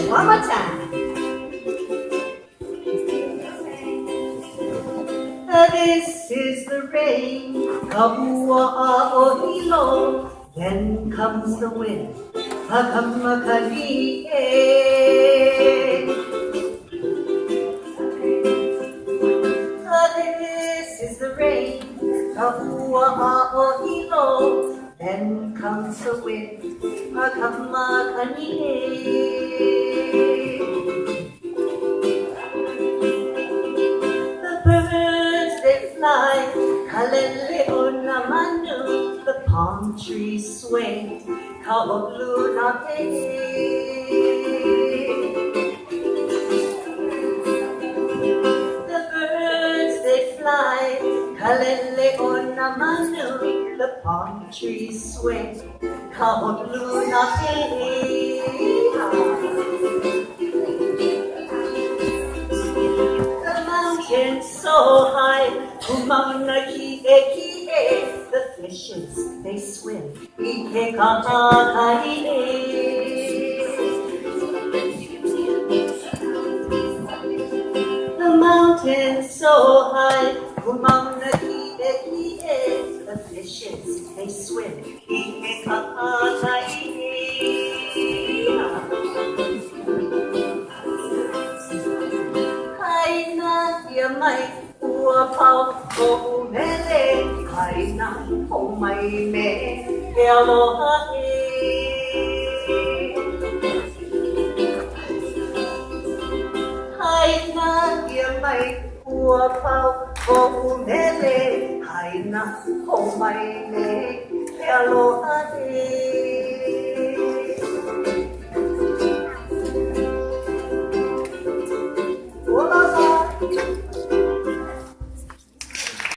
One more time. This is the rain, Kaua-a-o-hilo. Then comes the wind, Hakamakali'e. This is the rain, Kaua-a-o-hilo. Then comes the wind, Hakamakali'e. Kalele'onamanu, the palm trees sway, Kaoluna'e. The birds they fly, Kalele'onamanu, the palm trees sway, Kaoluna'e. So high, Mauna-Ki'e, the fishes, they swim, Ike-ka-a-kai-e. The mountains so high, Mauna-Ki'e, the fishes, they swim, Ike-ka-a-kai-e. Mai ua pau o mele kai na o mai me e aloha e. Kai na ia mai ua pau o mele kai na o mai me e aloha e.